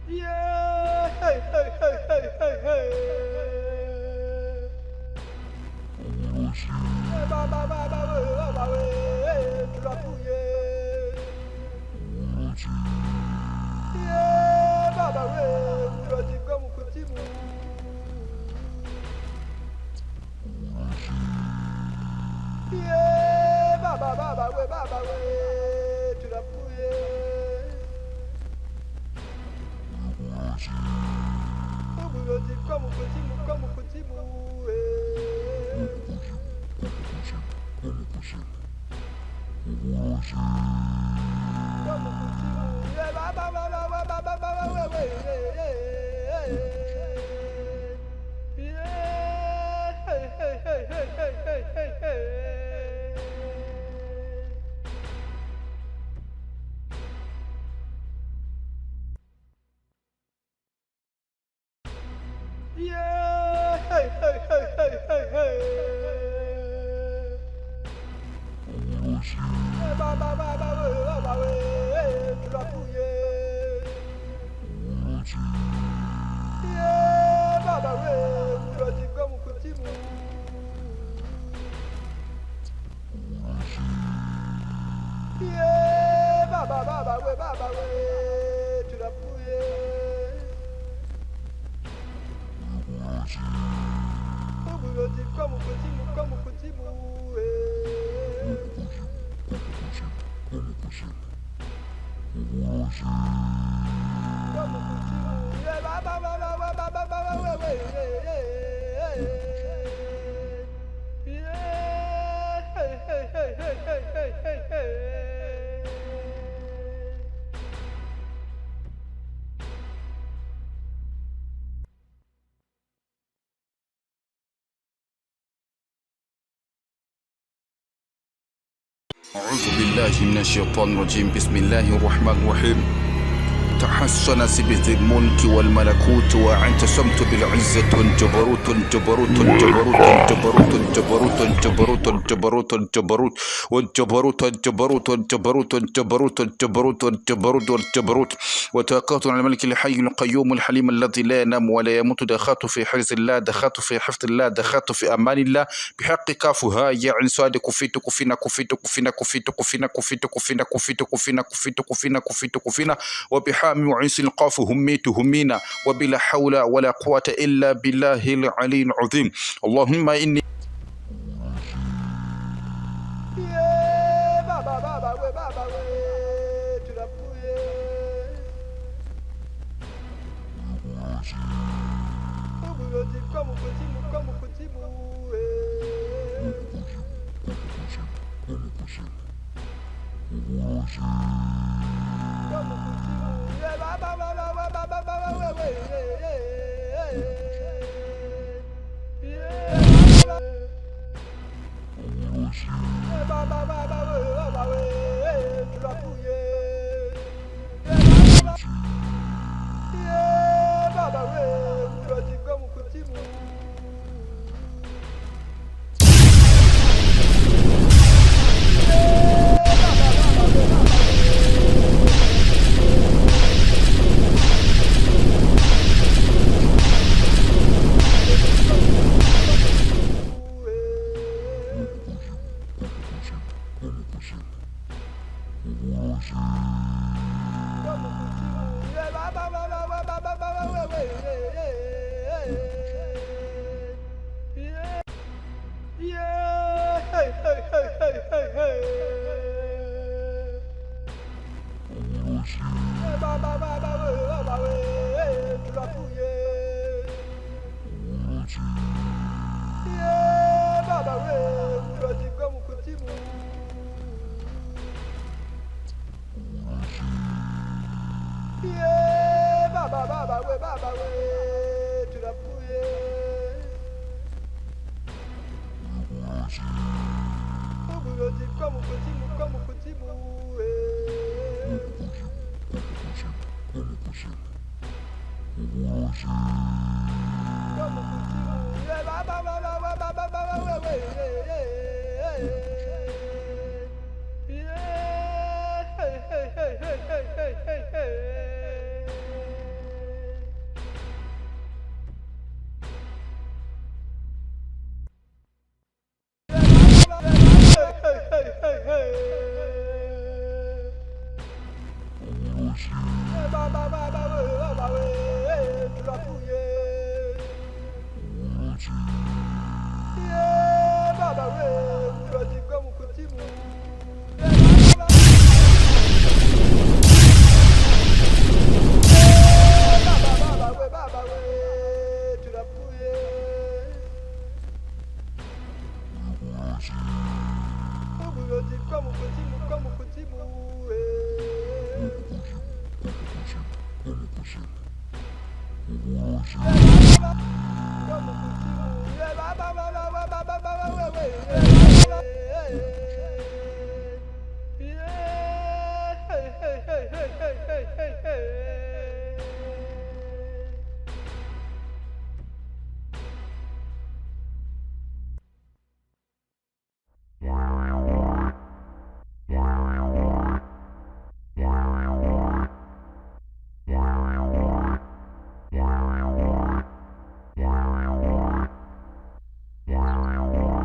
Yeah, hey, hey, hey, hey, hey, hey. Tu l'as fouillé. Yeah, baba, tu l'as dit comme un petit mou. Yeah, baba, tu l'as fouillé. Tu l'as dit comme un petit mou, comme un petit mou. Yeah, hey, hey, hey, hey, hey, hey. Tu l'as fouillé. Yeah, tu l'as dit comme un petit mou. Yeah, tu l'as fouillé. Tu l'as dit comme un petit mou, comme un petit mou. أعوذ بالله من الشيطان الرجيم. بسم الله الرحمن الرحيم. تحسن بذي الملك والملكوت وأنت سمت بالعزة جبروت جبروت جبروت جبروت جبروت جبروت جبروت جبروت والجبروت جبروت جبروت جبروت جبروت جبروت والجبروت وتوكلت على الملك الحي القيوم الحليم الذي لا ينام ولا يموت. دخلت في حرز الله، دخلت في حفظ الله، دخلت في أمان الله بحق كافها يا عين صاد كفيت كفينا كفيت كفينا كفيت كفينا كفيت كفينا كفيت كفينا كفيت كفينا كفيت كفينا وبحامي وعيس القاف هميت همينا وبلا حول ولا قوة إلا بالله العلي العظيم. اللهم إني Tu l'as fouillé. Tu l'as dit comme un petit mou, comme un petit mou. Comme un petit mou. Tu l'as fouillé. Tu l'as dit comme un petit mou. Yeah, hey, hey, hey, hey, hey, hey. Tu l'as fouillé. Yeah, tu l'as dit comme un petit mou. Yeah, tu l'as fouillé. Tu l'as dit comme un petit mou, comme un petit mou. Comme un petit mou. Yeah, hey, hey, hey, hey, hey, hey, hey.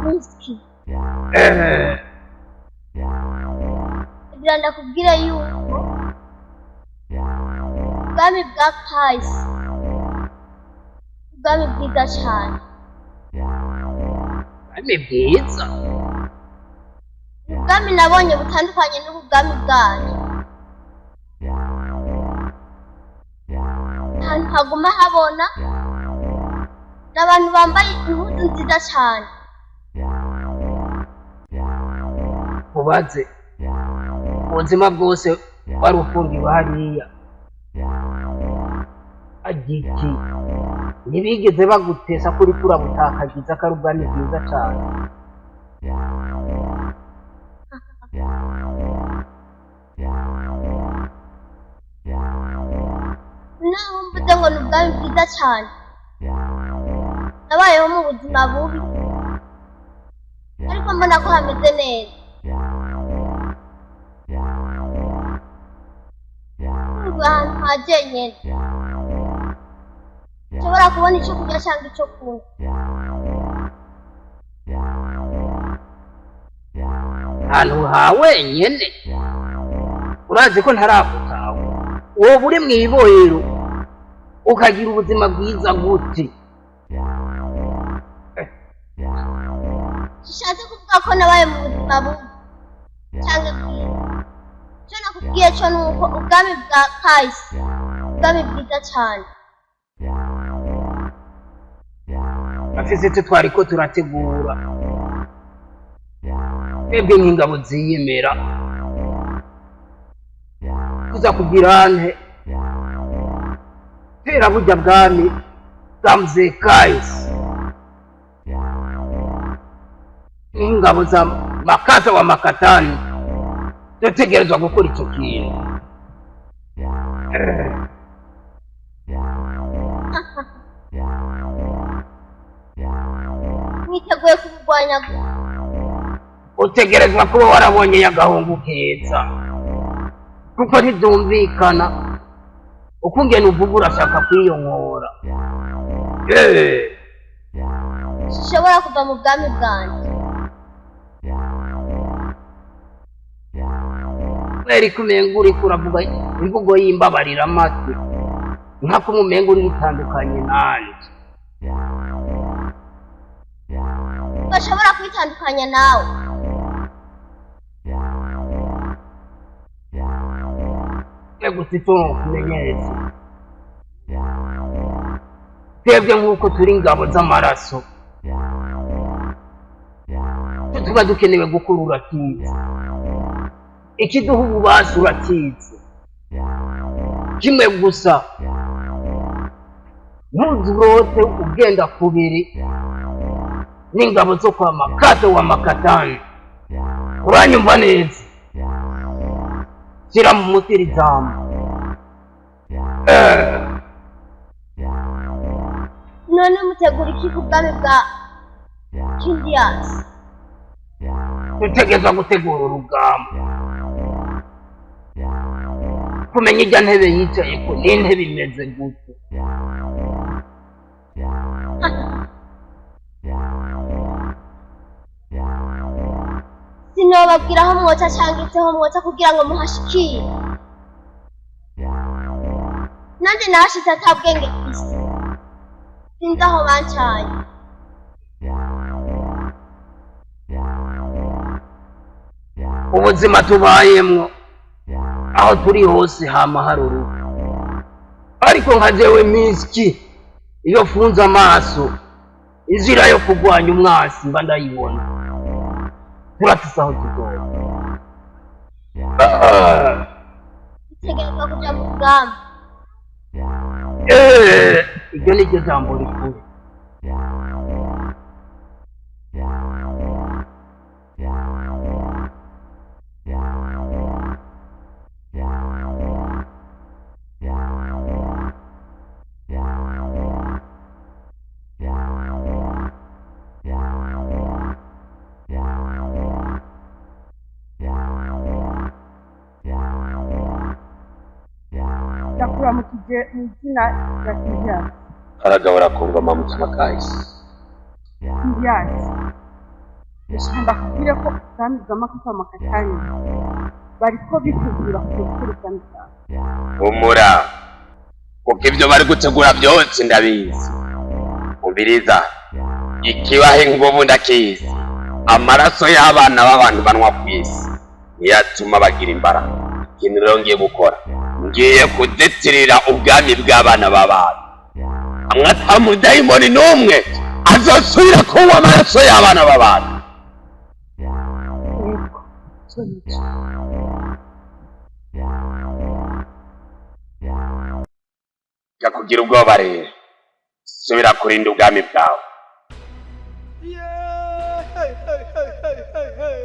Whisky. Kugira ndakubwira yuko ubwami bwa kahise ubwami bwiza cyane. Ubwami bwiza? Ubwami nabonye butandukanye n'ubwami bwanyu. Ahantu haguma habona n'abantu bambaye impuzu nziza cyane. Ubaze ubuzima bwose wari ufungiwe hariya agiki ntibigeze bagutesa kuri turabutakagiza ko ari ubwami bwiza cyane. Naho mvuze ngo ni ubwami bwiza cyane, nabayeho mu buzima bubi ariko mbona ko hameze neza. Nubwo ahantu hajenyene nshobora kubona icyo kurya cyangwa icyo kunywa. Ahantu ha wenyene? Urazi ko ntarakutawe wowe uri mw'ibohero ukagira ubuzima bwiza gute? Sishatse kuvuga ko nabaye mu buzima bubi cyangwa bwiza. Icyo nakubwiye cyo ni uko ubwami bwa kahise ubwami bwiza cyane. Afise icyo twari ko turategura twebwe nk'ingabo ziyemera tuza kugira nte tera burya bwami bwa mzee kahise nk'ingabo za Makata wa Makatani dutegerezwa gukora icyo kintu. Mwiteguye kubirwanya gute? Utegerezwa kuba warabonye agahungu keza kuko ntibyumvikana ukungena uvuga urashaka kwiyonkora. Sinshobora kuva mu bwami bwanjye. Kweri kumenga uriko uravuga imvugo y'imbabarira amatwi nkako umumenga uri bitandukanye nanje. Bashobora kwitandukanya nawe. Gusa icyo kumenyereza twebwe nk'uko turi ingabo z'amaraso tuba dukenewe gukura urakizi. Ikiduha ububasha urakizi kimwe gusa, ntuzurote ugenda kubiri n'ingabo zo kwa Makata wa Makatani. Uranyumva neza? Shyira mu mutwe iri jambo. None mutegura iki ku bwami bwa Kindiyasi? Dutegerezwa gutegura urugamba, kumenya ijya ntebe yicaye ko n'intebe imeze gute. Sinobabwira aho mwotsa cyangwa itseho mwotsa kugira ngo muhashikire. nanjye nashitse atabwenge ku isi sinzi aho bancaye. ubuzima tubayemwo aho turi hose hama hari uruhu, ariko nka jewe miski iyo funze amaso inzira yo kurwanya umwasi mba ndayibona. turafise aho tugomba Dutegerezwa kuja mu rugamba. iryo ni ryo jambo rikuru. ndakuramukije mu izina rya Kiriasi. aragabura ku ngoma mu mutima kahise. Kiriasi, ndashaka kubwira ko ubwami bw'amakata makatani bariko bitegura kuzokuruza nzara. humura kuko ibyo bari gutegura byose ndabizi. umviriza, ikibahe ingubu ndakizi. amaraso y'abana b'abantu banwa ku isi niyo atuma bagira imbaraga. ikintu rero ngiye gukora, ngiye kuzitirira ubwami bw'abana b'abantu. hamwe ata mudayimoni n'umwe azosubira kunywa amaraso y'abana b'abantu. Yego, cyo nico. jya kugira ubwoba rero, subira kurinda ubwami bwawe. Yeah, hey, hey, hey, hey, hey, hey.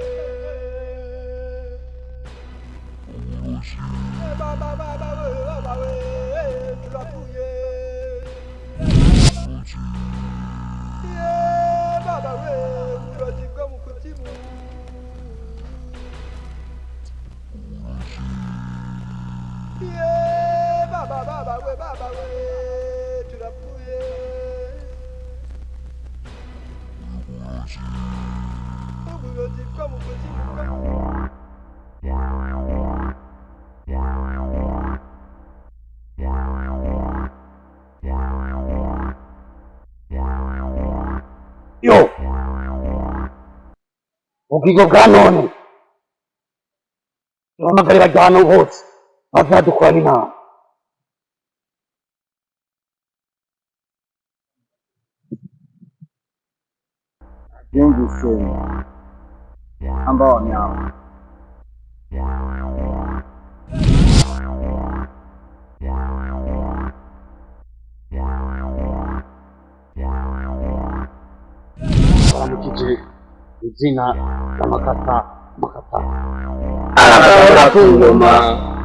Baba, we, turapfuye. Yeah, baba, we, turajibwa mu kuzimu. Yeah, baba, we, turapfuye. Uburozi bwo mu kuzimu bwo. yo ubwigo bwa none turahamagarira abantu bose bazadukorana inama. Byumvise ambao wanyama baramukije izina ry'amakata aragabura ku ngoma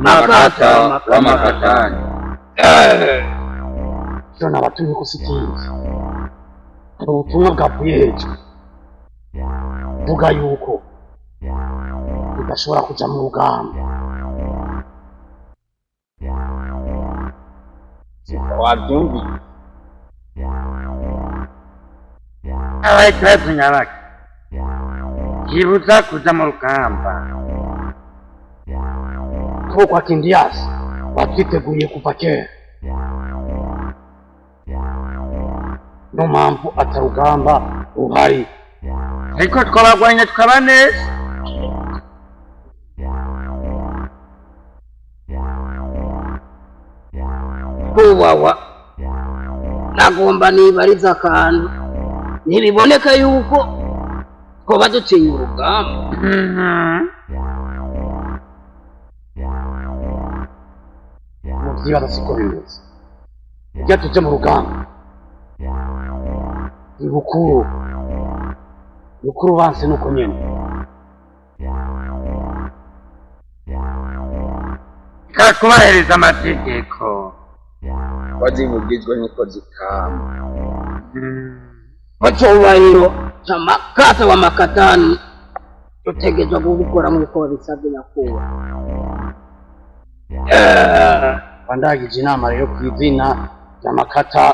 makata w'amakatani. cyo nabatumye kusikiza hari ubutumwa bwavuye hejuru vuga yuko tudashobora kuja mu rugamba. wabyumvise? abaitwetu nyabaki kibuza kuja mu rugamba ko kwa Kindiyasi batwiteguye kuva kera, no mpamvu atarugamba ruhari. ariko twabagwanya tukaba neza. kubawa nagomba nibariza akantu ntibiboneka yuko twoba dutinya urugamba. muvyibaza siko bimeze. ijya tuje mu rugamba ni bukuru banse nuko nyene. kakubahiriza amategeko wazibugizwe niko zikama. Wacubahiro cha makata wa makatani tutegezwa gukora nk'uko babisabye nyakubahwa. Bandagije inama rero ku izina rya makata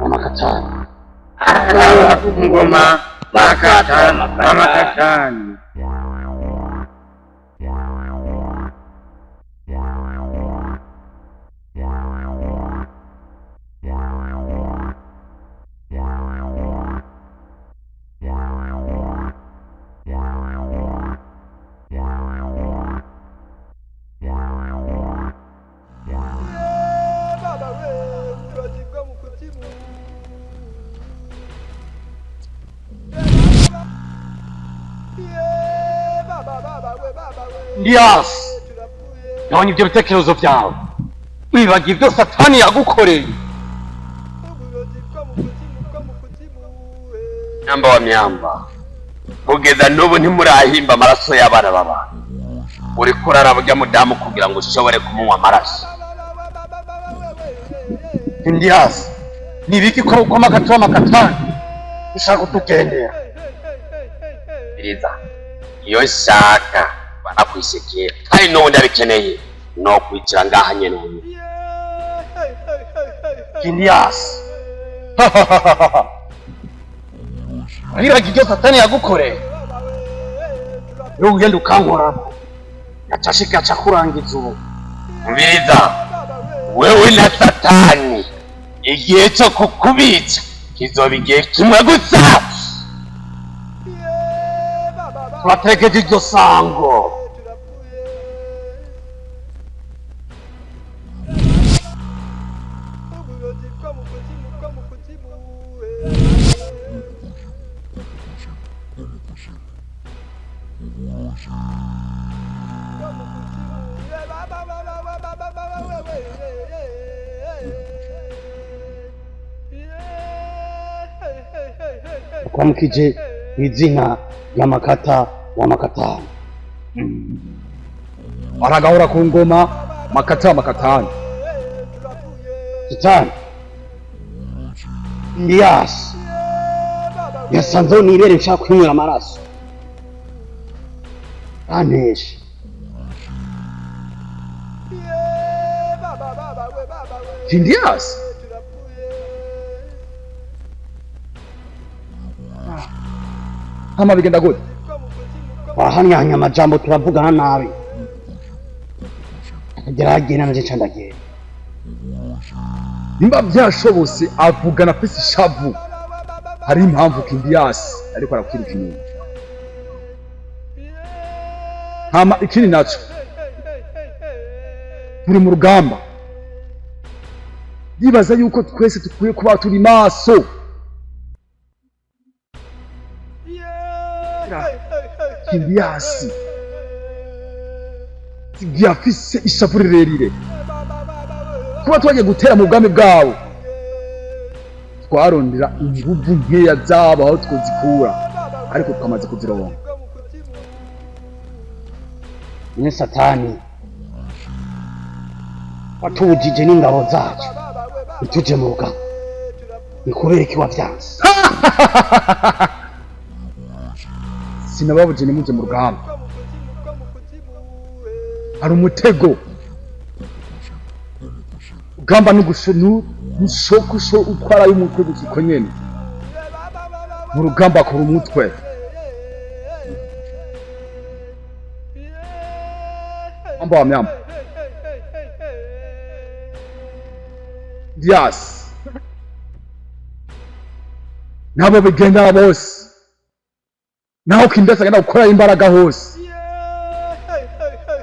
wa makatani. aragabura ku ngoma makata w'amakatani. Ndiyasi, gabanya ibyo bitekerezo byawe. Wibagiwe ibyo Satani yagukoreye. Myamba wa myamba, kugeza n'ubu ntimurahimba amaraso y'abana b'abantu. Uriko urarabya mudamu kugira ngo ushobore kumunywa amaraso. Ndiyasi, nibiki ko ukoma katwa makatani? Ushaka kutugendera. Biriza, iyo nshaka banakwisekera kandi n'ubundi abikeneye no kwicara ngaha nyene ubu. Ndiyasi. Wibagiwe ibyo Satani yagukoreye. Yo ugenda ukankorako. Yacashika acakurangiza ubu. Mbiriza, wewe na Satani igihe cyo kukubica kizoba igihe kimwe gusa. Turategeje iryo sango. Kwamukije izina ya Makata wa Makatani. Aragahora ku ngoma Makata wa Makatani. Kitani. Ndiyasi. Yasanze nibere nshaka kwinywera amaraso. Aneshe. Ndiyasi. Hama bigenda gute? Wahanyanya amajambo turavugana nabi. Geragena naje candagera. Nimba byashobose avugana afise ishavu. Hari impamvu Ndiyasi ariko arakwiruka inyuma. Hama ikindi naco. Turi mu rugamba. Yibaza yuko twese tukwiye kuba turi maso. Ndiyasi afise ishavu rirerire. Kuba twagiye gutera mu bwami bwawe, twarondera inguvu nkeya zabo aho twozikura, ariko twamaze kuzironka. Ni Satani watujije n'ingabo zacu ituje mu rugamba. Ni kubera iki wavyanse? Sinababuje nimuje mu rugamba. Hari umutego. Ugamba n'ugusho utwara y'umutwe gusiko nyene. Mu rugamba akora umutwe. Amba wa myamba. Ndiyasi. Nabo bigenda bose. Naho Ndiyasi agenda gukora imbaraga hose.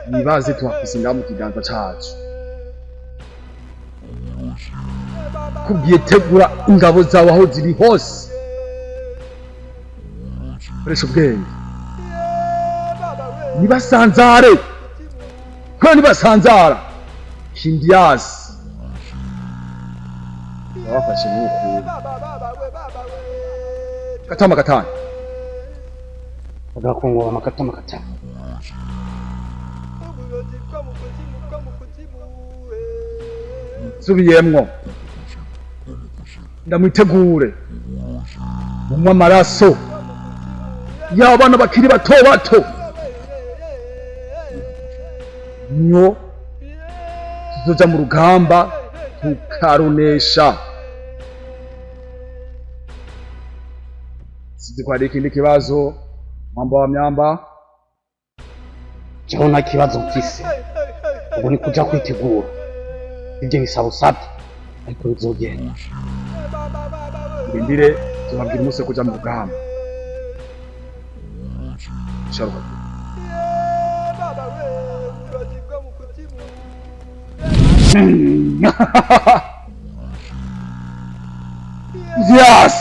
Nibaze twafise ngamu kiganza cacu. Kugiye tegura ingabo zawe aho ziri hose. Koresha ubwenge. Nibasanzare. Ko nibasanzara. Ndiyasi. Wafashe nuko. Katama Makatani. Agakungwa Makata Makatani. Subiyemwo. Ndamwitegure. Munywa amaraso. Y'abana bakiri bato bato. Nyo tuzoja mu rugamba tukarunesha. Sizi kwa ikindi kibazo Mwamba wa myamba. Jewe nta kibazo mfise. Ubu ni kuja kwitegura. Ibyo bisaba usabye ariko bizogenda. Ndindire tubabwira umunsi wo kuja mu rugamba. Sharuka. Yes!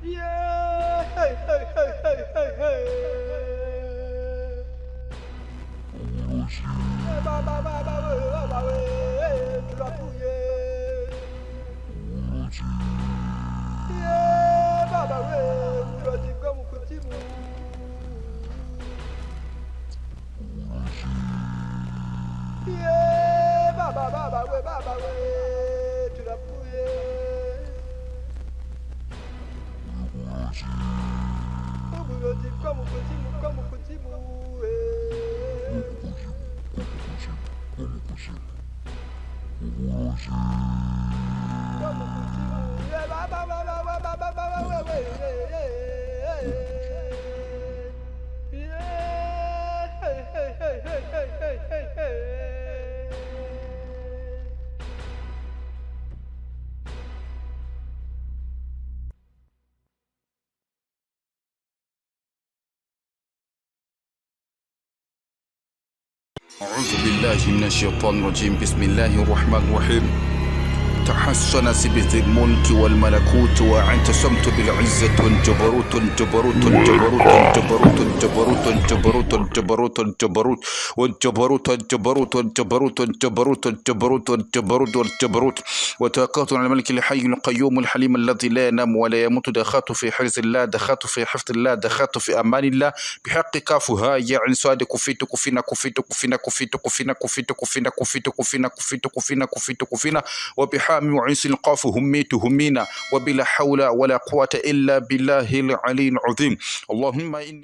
Yeah. أعوذ بالله من الشيطان الرجيم بسم الله الرحمن الرحيم تحسن بذي الملك والملكوت واعتصمت بالعزة والجبروت الجبروت الجبروت الجبروت الجبروت الجبروت الجبروت الجبروت والجبروت الجبروت الجبروت الجبروت الجبروت الجبروت والجبروت وتوكلت على الملك الحي القيوم الحليم الذي لا ينام ولا يموت دخلت في حرز الله دخلت في حفظ الله دخلت في أمان الله بحق كافها يا عين صاد كفيت كفينا كفيت كفينا كفيت كفينا كفيت كفينا كفيت كفينا كفيت كفينا كفيت كفينا وبحامي وعيس القاف هميت همينا وبلا حول ولا قوة إلا بالله العلي العظيم اللهم إني